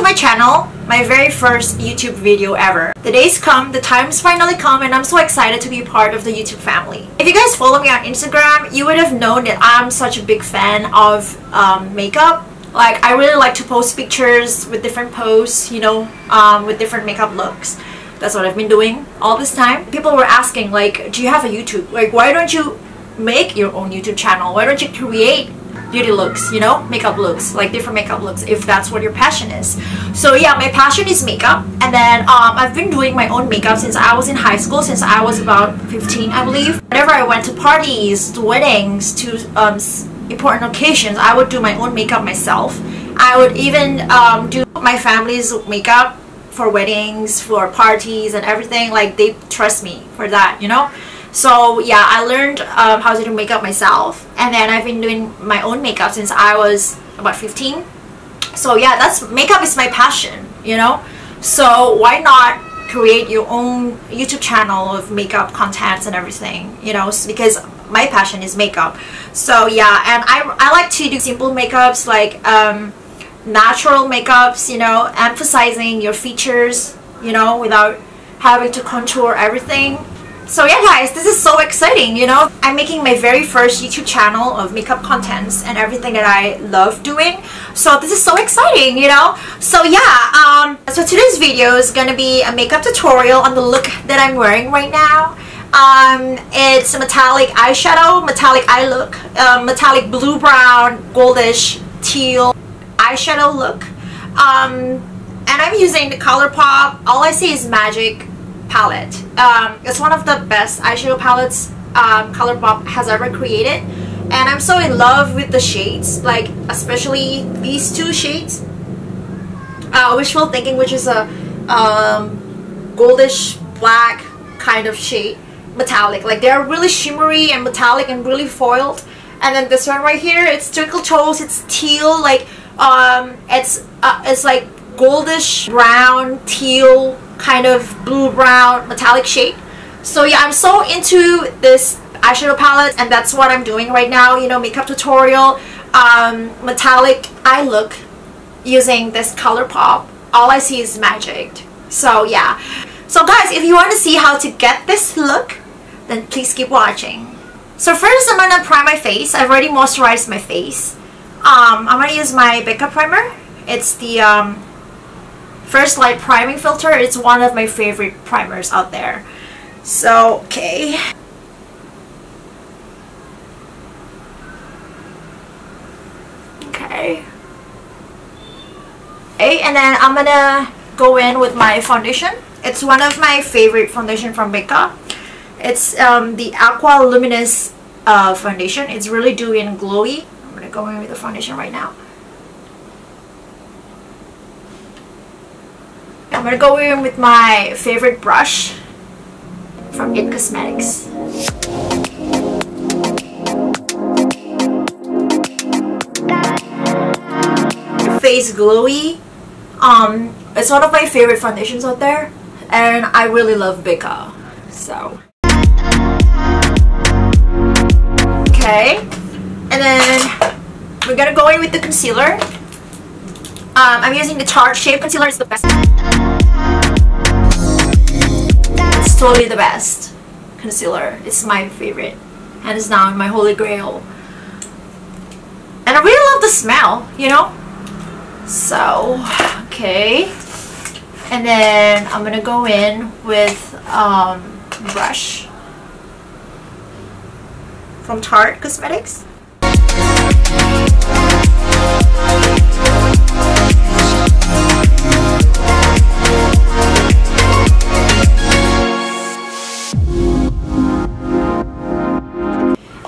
my channel, my very first YouTube video ever. The day's come, the time's finally come, and I'm so excited to be part of the YouTube family. If you guys follow me on Instagram, you would have known that I'm such a big fan of makeup. Like, I really like to post pictures with different posts, you know, with different makeup looks. That's what I've been doing all this time. People were asking, like, do you have a YouTube? Like, why don't you make your own YouTube channel? Why don't you create beauty looks, you know, makeup looks, like different makeup looks, if that's what your passion is. So yeah, my passion is makeup, and then I've been doing my own makeup since I was in high school, since I was about 15, I believe. Whenever I went to parties, to weddings, to important occasions, I would do my own makeup myself. I would even do my family's makeup for weddings, for parties and everything. Like, they trust me for that, you know. So yeah, I learned how to do makeup myself, and then I've been doing my own makeup since I was about 15. So yeah, makeup is my passion, you know. So why not create your own YouTube channel of makeup contents and everything, you know, because my passion is makeup. So yeah, and I like to do simple makeups, like natural makeups, you know, emphasizing your features, you know, without having to contour everything. So yeah guys, this is so exciting, you know. I'm making my very first YouTube channel of makeup contents and everything that I love doing. So this is so exciting, you know. So yeah, so today's video is gonna be a makeup tutorial on the look that I'm wearing right now. It's a metallic eyeshadow, metallic eye look, metallic blue brown, goldish teal eyeshadow look. And I'm using the Colourpop All I See is Magic palette. It's one of the best eyeshadow palettes Colourpop has ever created, and I'm so in love with the shades, like especially these two shades. Wishful Thinking, which is a goldish black kind of shade, metallic, like they're really shimmery and metallic and really foiled. And then this one right here, it's Twinkle Toes, it's teal, like it's like goldish brown teal kind of blue brown metallic shade. So yeah, I'm so into this eyeshadow palette, and that's what I'm doing right now, you know, makeup tutorial, metallic eye look using this Colourpop All I See is Magic. So yeah, so guys, if you want to see how to get this look, then please keep watching. So first, I'm gonna prime my face. I've already moisturized my face. I'm gonna use my Becca primer. It's the First Light priming filter. It's one of my favorite primers out there. So okay, and then I'm gonna go in with my foundation. It's one of my favorite foundation from Becca. It's the Aqua Luminous foundation. It's really dewy and glowy. I'm gonna go in with the foundation right now. I'm gonna go in with my favorite brush from It Cosmetics. Face glowy. It's one of my favorite foundations out there, and I really love Becca. So okay, and then we're gonna go in with the concealer. I'm using the Tarte Shape Concealer. It's the best. It's totally the best concealer. It's my favorite, and it's now my holy grail. And I really love the smell, you know. So okay, and then I'm gonna go in with brush from Tarte Cosmetics.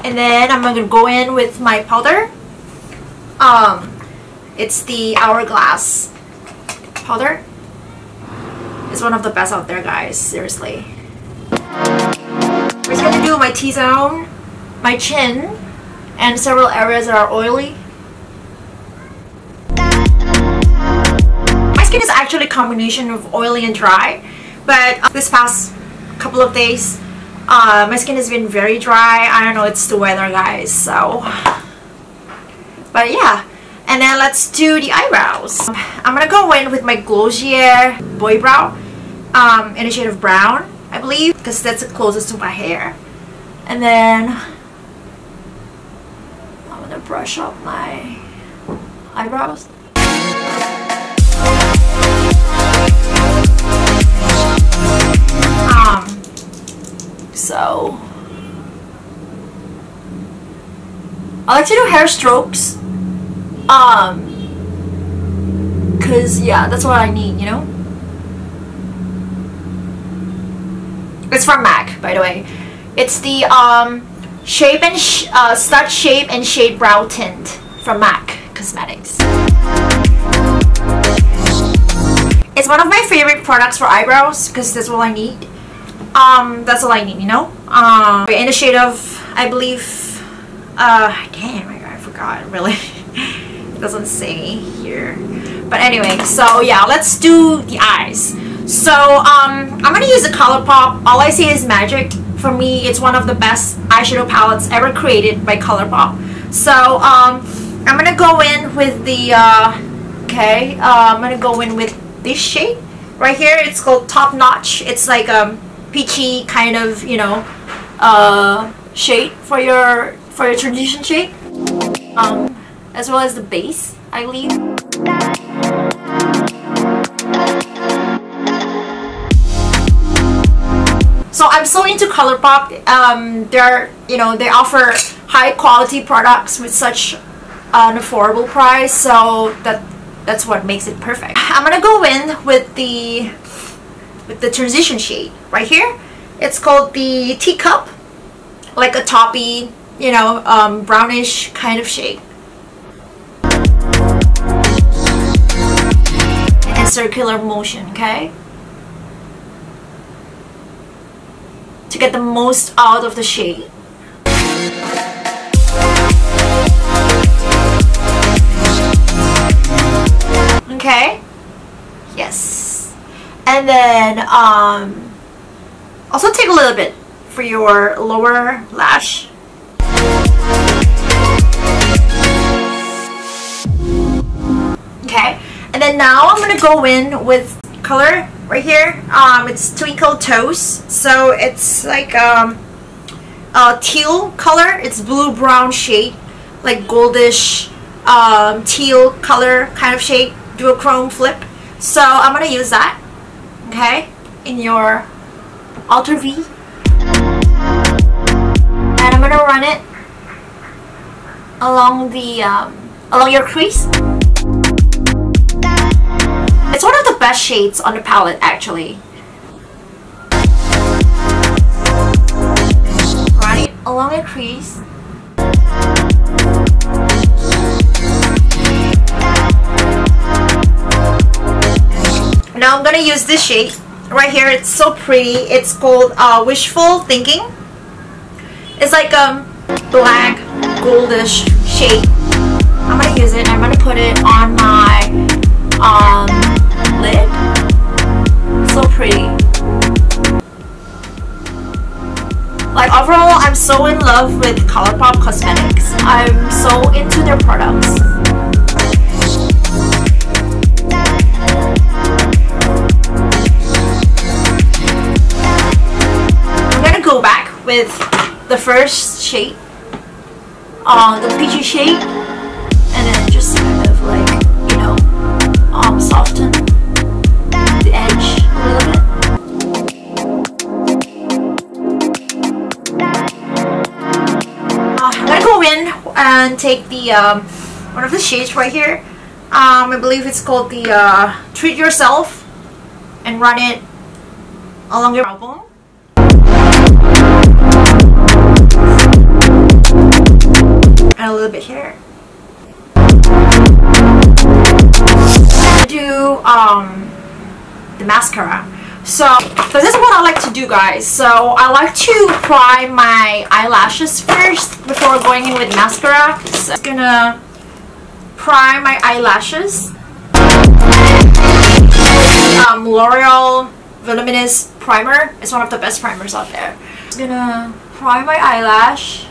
And then I'm gonna go in with my powder. It's the Hourglass powder. It's one of the best out there, guys, seriously. I'm just gonna do my T-zone, my chin, and several areas that are oily. My skin is actually a combination of oily and dry, but this past couple of days my skin has been very dry. I don't know, it's the weather, guys. So but yeah, And then let's do the eyebrows. I'm gonna go in with my Glossier Boy Brow in a shade of brown, I believe, because that's the closest to my hair. And then I'm gonna brush up my eyebrows. So I like to do hair strokes, cause yeah, that's what I need, you know. It's from MAC, by the way. It's the shape and Start Shape and Shade Brow Tint from MAC Cosmetics. It's one of my favorite products for eyebrows because that's all I need. That's all I need, you know. In the shade of, I believe, damn, I forgot, really. It doesn't say here. But anyway, so yeah, let's do the eyes. So, I'm gonna use the Colourpop All I See is Magic. For me, it's one of the best eyeshadow palettes ever created by Colourpop. So, I'm gonna go in with the, I'm gonna go in with this shade right here. It's called Top Notch. It's like peachy kind of, you know, shade for your transition shade, as well as the base, I believe. So I'm so into Colourpop. They're, you know, they offer high quality products with such an affordable price, so that's what makes it perfect. I'm gonna go in with the transition shade right here. It's called the Teacup, like a taupey, you know, brownish kind of shade. In a circular motion, okay? To get the most out of the shade. Okay? Yes. And then also take a little bit for your lower lash. Okay, and then now I'm gonna go in with color right here. It's Twinkle Toes, so it's like a teal color. It's blue brown shade, like goldish teal color kind of shade. Do a chrome flip. So I'm gonna use that, okay, in your outer V, and I'm gonna run it along the along your crease. It's one of the best shades on the palette, actually. Run it along your crease. Now I'm gonna use this shade right here. It's so pretty. It's called Wishful Thinking. It's like a black goldish shade. I'm gonna use it. I'm gonna put it on my lid. So pretty. Like overall, I'm so in love with Colourpop Cosmetics. I'm so into their products. Go back with the first shade, the peachy shade, and then just kind of like, you know, soften the edge a little bit. I'm gonna go in and take the one of the shades right here. I believe it's called the Treat Yourself, and run it along your brow bone. And a little bit here. I do the mascara. So this is what I like to do, guys. So I like to prime my eyelashes first before going in with mascara. So I'm gonna prime my eyelashes. L'Oreal Voluminous primer. It's one of the best primers out there. I'm gonna prime my eyelash.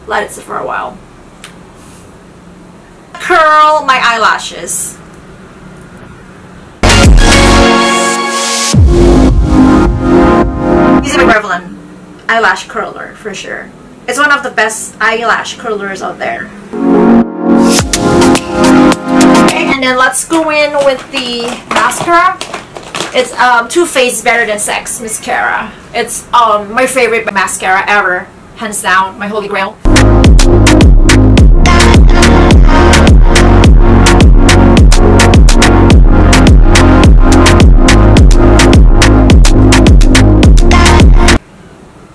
let it sit for a while. Curl my eyelashes. Using my Revlon eyelash curler for sure. It's one of the best eyelash curlers out there. Okay, and then let's go in with the mascara. It's Too Faced Better Than Sex mascara. It's my favorite mascara ever, hands down, my holy grail.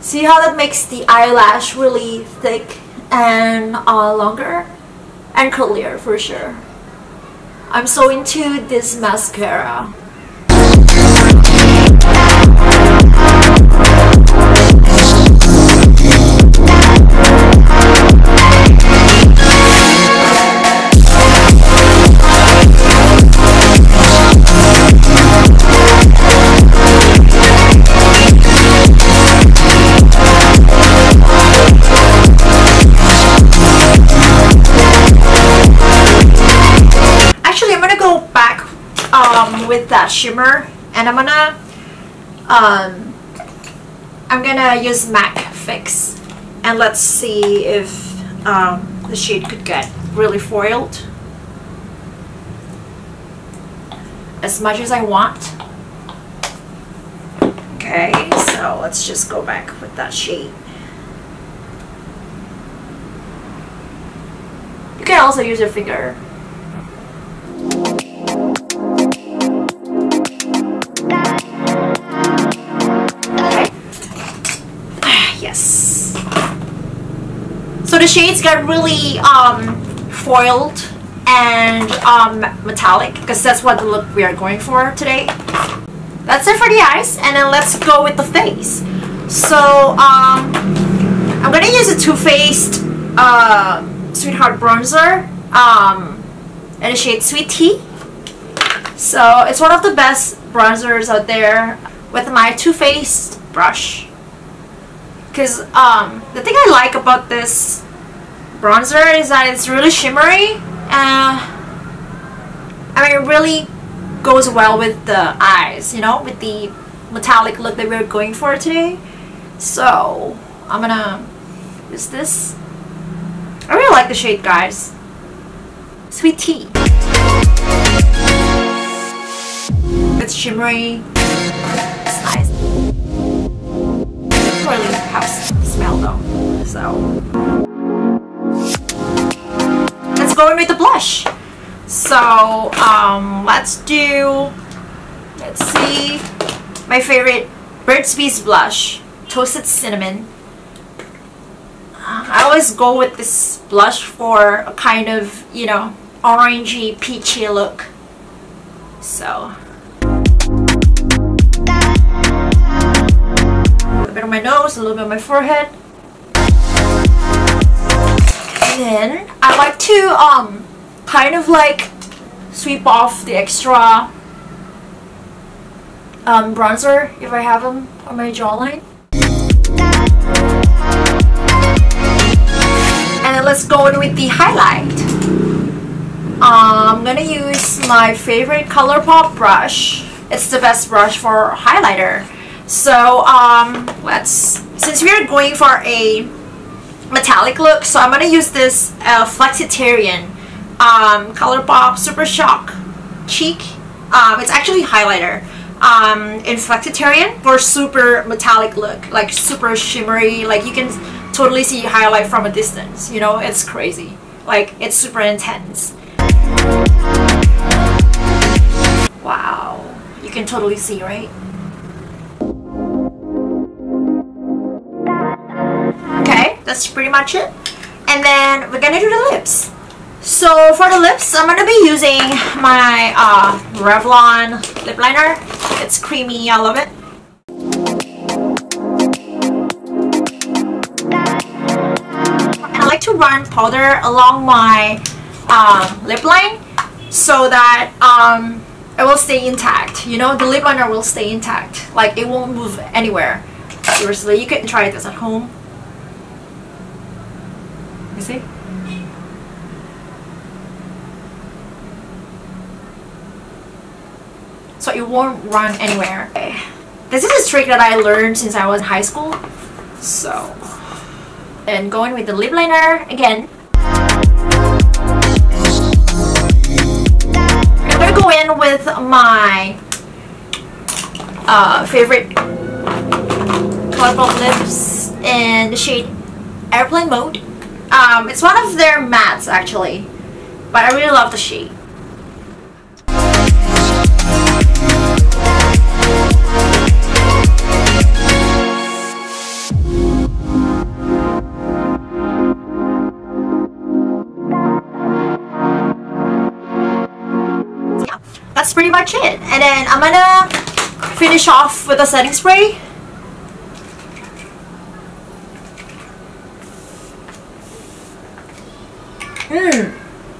See how that makes the eyelash really thick and longer and curlier for sure. I'm so into this mascara. With that shimmer, and I'm gonna use MAC Fix, and let's see if the shade could get really foiled as much as I want. Okay, so let's just go back with that shade. You can also use your finger. So the shades got really foiled and metallic, because that's what the look we are going for today. That's it for the eyes, and then let's go with the face. So I'm gonna use a Too Faced Sweetheart bronzer in the shade Sweet Tea. So it's one of the best bronzers out there with my Too Faced brush. Because the thing I like about this bronzer is that it's really shimmery. I mean, it really goes well with the eyes, you know, with the metallic look that we're going for today. So I'm gonna use this. I really like the shade, guys. Sweet Tea. It's shimmery. It's nice. Really have smell though. So let's go in with the blush. So let's see, my favorite Burt's Bees blush, Toasted Cinnamon. I always go with this blush for a kind of, you know, orangey peachy look. So a bit on my nose, a little bit on my forehead, and then I like to kind of like sweep off the extra bronzer if I have them on my jawline. And then let's go in with the highlight. I'm gonna use my favorite Colourpop brush. It's the best brush for highlighter. So since we are going for a metallic look, so I'm gonna use this Flexitarian Colourpop Super Shock Cheek. It's actually highlighter in Flexitarian for super metallic look, like super shimmery, like you can totally see highlight from a distance, you know, it's crazy, like it's super intense. Wow, you can totally see, right? Okay, that's pretty much it. And then we're gonna do the lips. So for the lips, I'm gonna be using my Revlon lip liner. It's creamy, I love it. And I like to run powder along my lip line so that it will stay intact. You know, the lip liner will stay intact. Like, it won't move anywhere. Seriously, you can try this at home. You see? So it won't run anywhere. Okay. This is a trick that I learned since I was in high school. So, and going with the lip liner again. I'm gonna go in with my favorite Colourpop lips in the shade Airplane Mode. It's one of their mattes actually, but I really love the shade. That's pretty much it. And then I'm gonna finish off with a setting spray.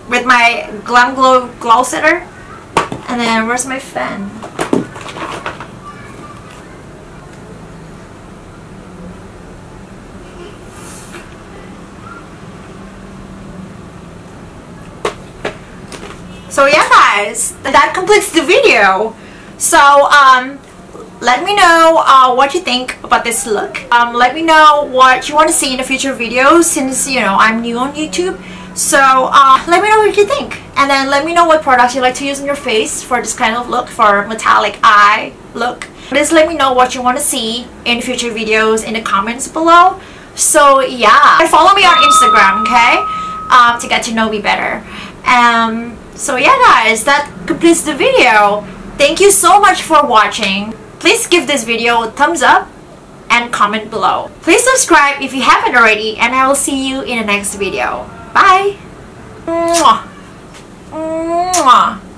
With my Glam Glow Glow Setter. And then where's my fan? So yeah guys, that completes the video. So let me know what you think about this look. Let me know what you want to see in the future videos, since you know I'm new on YouTube. So let me know what you think, and then let me know what products you like to use on your face for this kind of look, for metallic eye look. Just let me know what you want to see in future videos in the comments below. So yeah, follow me on Instagram, okay, to get to know me better. So yeah guys, that completes the video. Thank you so much for watching. Please give this video a thumbs up and comment below. Please subscribe if you haven't already, and I will see you in the next video. Bye! Mwah. Mwah.